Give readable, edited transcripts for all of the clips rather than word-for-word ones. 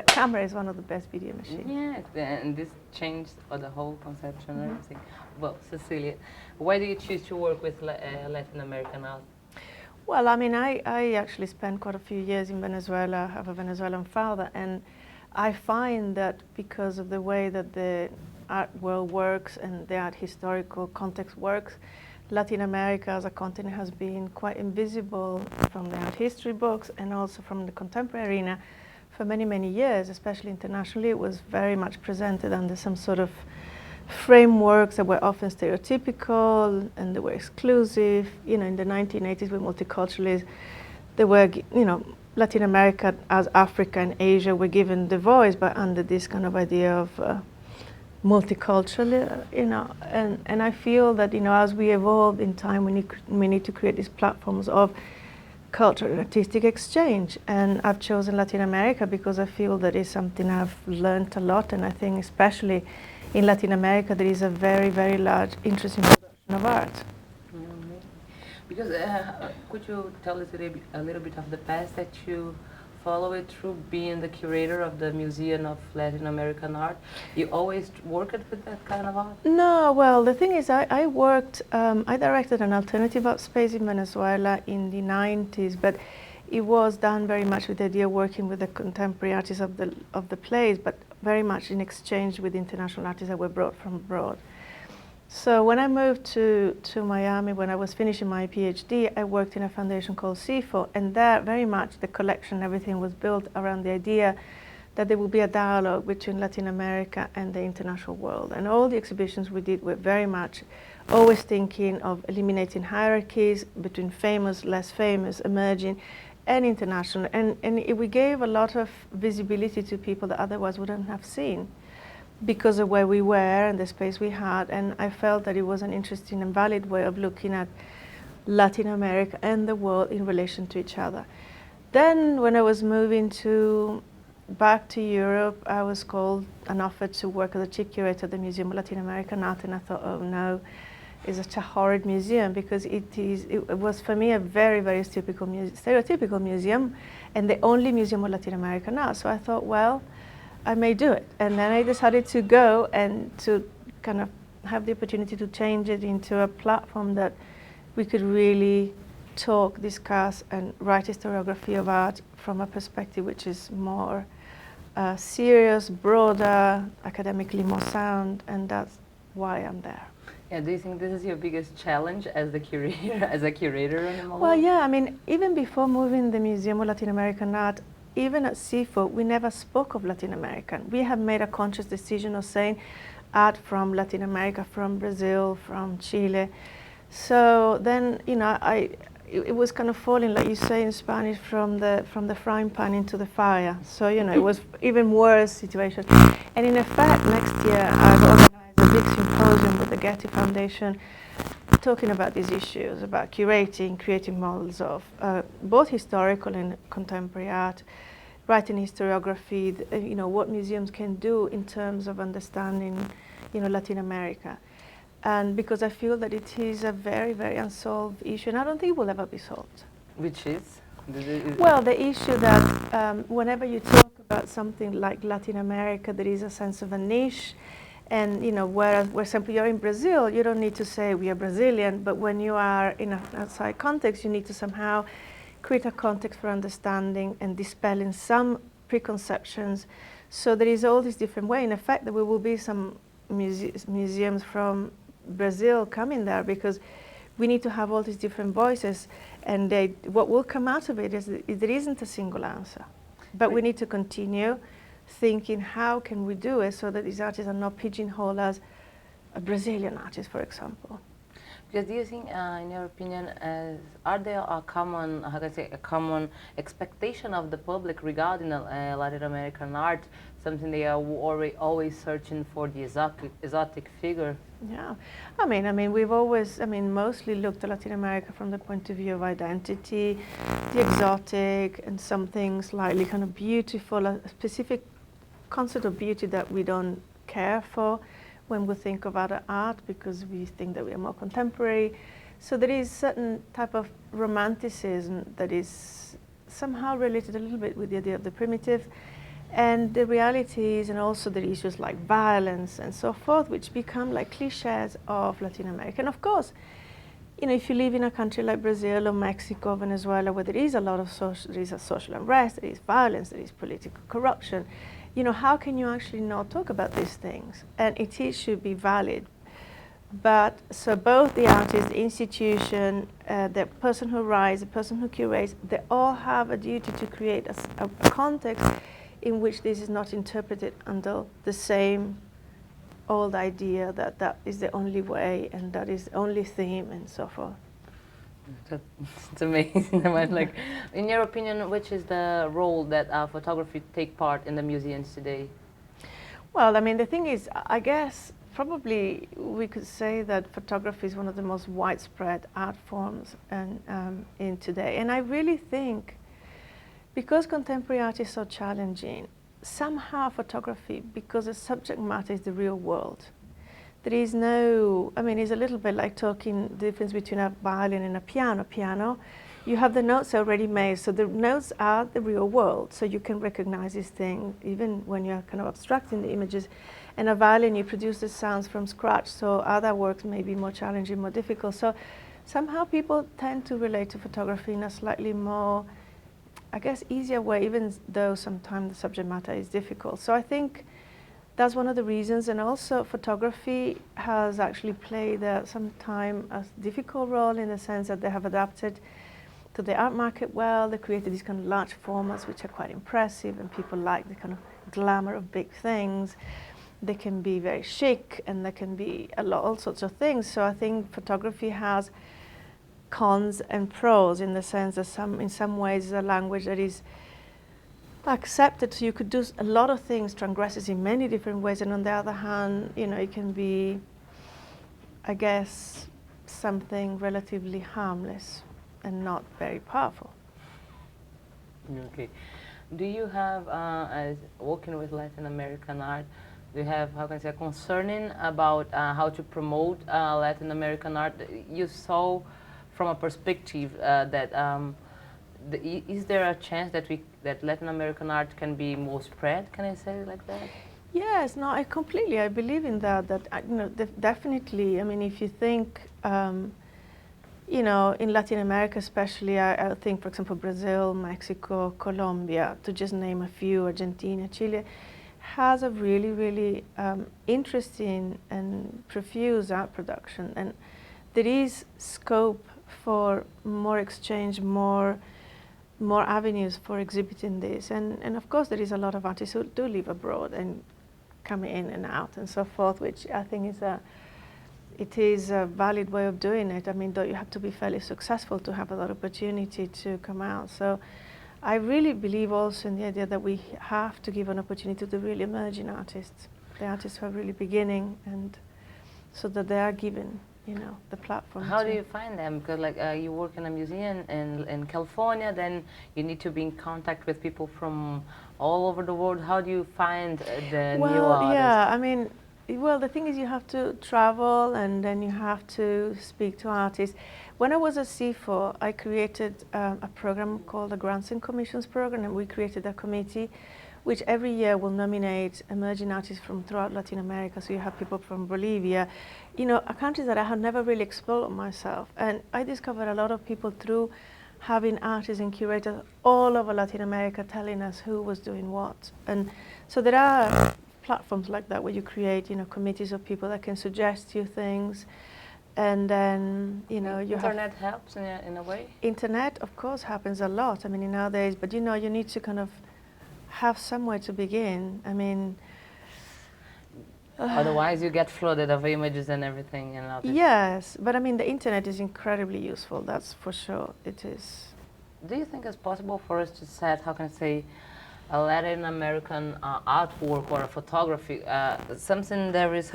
camera is one of the best video machines. Yes, and this changed the whole conception and everything. Well, Cecilia, why do you choose to work with Latin American art? Well, I mean, I actually spent quite a few years in Venezuela. I have a Venezuelan father, and I find that because of the way that the art world works and the art historical context works, Latin America as a continent has been quite invisible from the art history books and also from the contemporary arena for many, many years, especially internationally. It was very much presented under some sort of frameworks that were often stereotypical and they were exclusive. You know, in the 1980s with multiculturalism, they were, you know, Latin America as Africa and Asia were given the voice, but under this kind of idea of multicultural, you know, and I feel that, you know, as we evolve in time, we need to create these platforms of cultural and artistic exchange. And I've chosen Latin America because I feel that is something I've learned a lot, and I think especially in Latin America there is a very, very large interest in production of art. Because could you tell us a little bit of the path that you followed through being the curator of the Museum of Latin American Art? You always worked with that kind of art? No, well, the thing is I worked, I directed an alternative art space in Venezuela in the 90s, but it was done very much with the idea of working with the contemporary artists of the place, but very much in exchange with international artists that were brought from abroad. So when I moved to Miami, when I was finishing my PhD, I worked in a foundation called CIFO, and there very much the collection, everything was built around the idea that there would be a dialogue between Latin America and the international world. And all the exhibitions we did were very much always thinking of eliminating hierarchies between famous, less famous, emerging, and international. And we gave a lot of visibility to people that otherwise wouldn't have seen because of where we were and the space we had. And I felt that it was an interesting and valid way of looking at Latin America and the world in relation to each other. Then when I was moving back to Europe, I was called and offered to work as a chief curator at the Museum of Latin American Art, and I thought, oh no, it's such a horrid museum, because it was for me a very, very stereotypical museum and the only museum of Latin American art. So I thought, well, I may do it. And then I decided to go and to kind of have the opportunity to change it into a platform that we could really talk, discuss, and write historiography of art from a perspective which is more serious, broader, academically more sound, and that's why I'm there. Yeah, do you think this is your biggest challenge as the curator, as a curator in the moment? Well, yeah, I mean, even before moving the Museum of Latin American Art, even at CIFO, we never spoke of Latin American. We have made a conscious decision of saying art from Latin America, from Brazil, from Chile. So then, you know, it was kind of falling, like you say in Spanish, from the frying pan into the fire. So, you know, it was even worse situation. And in effect, next year I've organized a big symposium with the Getty Foundation talking about these issues, about curating, creating models of both historical and contemporary art, writing historiography, you know, what museums can do in terms of understanding, you know, Latin America. And because I feel that it is a very, very unsolved issue, and I don't think it will ever be solved. Which is? Well, the issue that whenever you talk about something like Latin America, there is a sense of a niche. And, you know, whereas, for example, you're in Brazil, you don't need to say we are Brazilian, but when you are in an outside context, you need to somehow create a context for understanding and dispelling some preconceptions. So there is all these different ways. In effect, there will be some museums from Brazil coming there, because we need to have all these different voices, and what will come out of it is that there isn't a single answer. But we need to continue thinking, how can we do it so that these artists are not pigeonholed as a Brazilian artist, for example? Because do you think, in your opinion, are there a common, how can I say, a common expectation of the public regarding Latin American art, something they are always searching for, the exotic figure? Yeah, I mean, we've always, mostly looked at Latin America from the point of view of identity, the exotic, and something slightly kind of beautiful, a specific concept of beauty that we don't care for when we think of other art, because we think that we are more contemporary. So there is certain type of romanticism that is somehow related a little bit with the idea of the primitive. And the realities and also the issues like violence and so forth, which become like cliches of Latin America. And of course, you know, if you live in a country like Brazil or Mexico, Venezuela, where there is a lot of there is a social unrest, there is violence, there is political corruption, you know, how can you actually not talk about these things? And should be valid. But so both the artist, the institution, the person who writes, the person who curates, they all have a duty to create a context in which this is not interpreted under the same old idea that that is the only way and that is the only theme and so forth. It's amazing. Like, in your opinion, which is the role that photography take part in the museums today? Well, I mean, the thing is, I guess probably we could say that photography is one of the most widespread art forms in today. And I really think because contemporary art is so challenging, somehow photography, because the subject matter is the real world, there is no, I mean, it's a little bit like talking the difference between a violin and a piano. Piano, you have the notes already made, so the notes are the real world, so you can recognize this thing even when you're kind of abstracting the images. And a violin, you produce the sounds from scratch, so other works may be more challenging, more difficult. So somehow people tend to relate to photography in a slightly more, I guess, easier way, even though sometimes the subject matter is difficult. So I think that's one of the reasons. And also photography has actually played sometimes a difficult role in the sense that they have adapted to the art market well. They created these kind of large formats which are quite impressive and people like the kind of glamour of big things. They can be very chic and they can be all sorts of things. So I think photography has cons and pros in the sense that in some ways is a language that is accepted, so you could do a lot of things, transgress in many different ways, and on the other hand, you know, it can be, I guess, something relatively harmless and not very powerful. Okay. Do you have, as working with Latin American art, do you have, how can I say, concerning about how to promote Latin American art? You saw from a perspective that is there a chance that Latin American art can be more spread? Can I say it like that? Yes, no, I believe in that. That you know, definitely. I mean, if you think, you know, in Latin America, especially, I think, for example, Brazil, Mexico, Colombia, to just name a few, Argentina, Chile, has a really, really interesting and profuse art production, and there is scope for more exchange, more avenues for exhibiting this, and of course there is a lot of artists who do live abroad and come in and out and so forth, which I think is a valid way of doing it. I mean, though you have to be fairly successful to have that opportunity to come out. So I really believe also in the idea that we have to give an opportunity to the really emerging artists, the artists who are really beginning, and so that they are given, you know, the platform. How do you find them? Because like you work in a museum in California, then you need to be in contact with people from all over the world. How do you find the new artists? Yeah, I mean, well, the thing is you have to travel and then you have to speak to artists. When I was at CIFO, I created a program called the Grants and Commissions Program, and we created a committee which every year will nominate emerging artists from throughout Latin America. So you have people from Bolivia, you know, a country that I had never really explored myself. And I discovered a lot of people through having artists and curators all over Latin America telling us who was doing what. And so there are platforms like that where you create, you know, committees of people that can suggest you things. And then, you know, you Internet helps in a way? Internet, of course, happens a lot. I mean, in nowadays, but you know, you need to kind of have somewhere to begin. I mean, otherwise you get flooded of images and everything. Yes, but I mean, the internet is incredibly useful, that's for sure, it is. Do you think it's possible for us to set, how can I say, a Latin American artwork or a photography, something there is,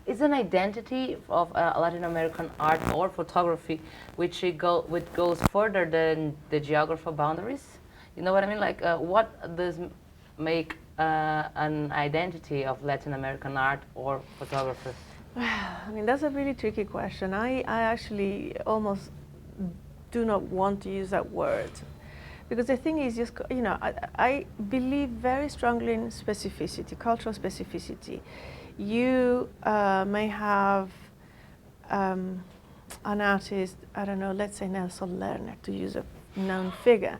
is an identity of Latin American art or photography which goes further than the geographical boundaries? You know what I mean? Like, what does make an identity of Latin American art or photography? I mean, that's a really tricky question. I actually almost do not want to use that word, Because the thing is, just, you know, I believe very strongly in specificity, cultural specificity. You may have an artist, I don't know, let's say Nelson Lerner, to use a known figure,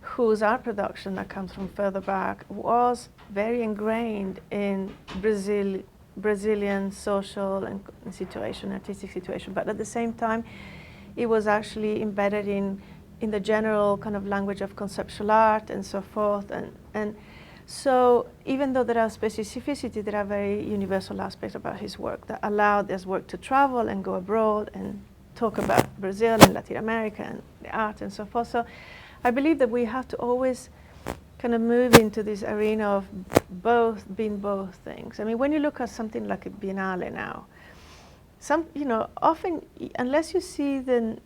whose art production that comes from further back was very ingrained in Brazilian social and situation, artistic situation, but at the same time, it was actually embedded in the general kind of language of conceptual art and so forth. And so even though there are specificity, there are very universal aspects about his work that allowed his work to travel and go abroad and talk about Brazil and Latin America and the art and so forth. So I believe that we have to always kind of move into this arena of being both things. I mean, when you look at something like a Biennale now, you know, often, unless you see the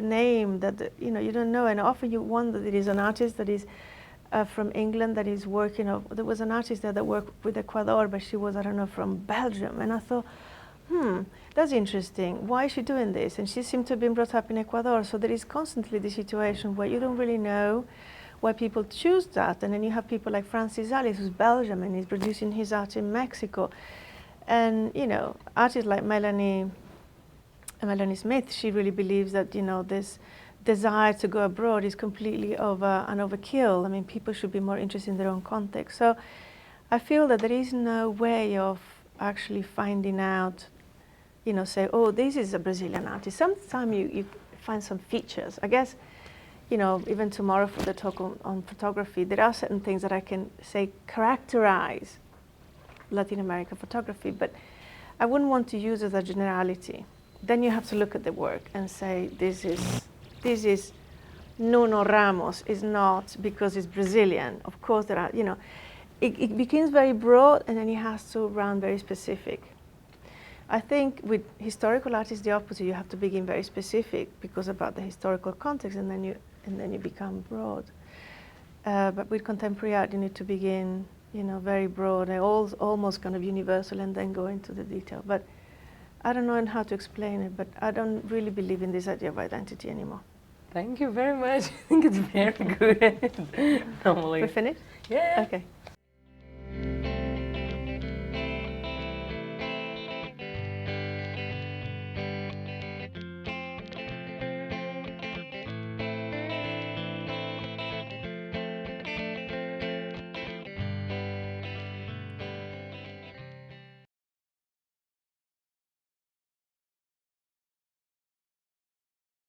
name that, you know, you don't know, and often you wonder that it is an artist that is from England that is working, there was an artist there that worked with Ecuador, but she was, I don't know, from Belgium, and I thought, that's interesting. Why is she doing this? And she seemed to have been brought up in Ecuador. So there is constantly the situation where you don't really know why people choose that. And then you have people like Francis Alice, who's Belgium, and he's producing his art in Mexico. And, you know, artists like Melanie Smith, she really believes that, you know, this desire to go abroad is completely an overkill. I mean, people should be more interested in their own context. So I feel that there is no way of actually finding out, you know, say, oh, this is a Brazilian artist. Sometimes you find some features. I guess, you know, even tomorrow for the talk on photography, there are certain things that I can say characterize Latin American photography, but I wouldn't want to use as a generality. Then you have to look at the work and say, this is Nuno Ramos, is not because it's Brazilian. Of course, there are, you know, it becomes very broad, and then it has to run very specific. I think with historical art is the opposite. You have to begin very specific because about the historical context, and then you become broad. But with contemporary art, you need to begin, you know, very broad and almost kind of universal, and then go into the detail. But I don't know how to explain it. But I don't really believe in this idea of identity anymore. Thank you very much. I think it's very good. Normally. We finished? Yeah. Okay.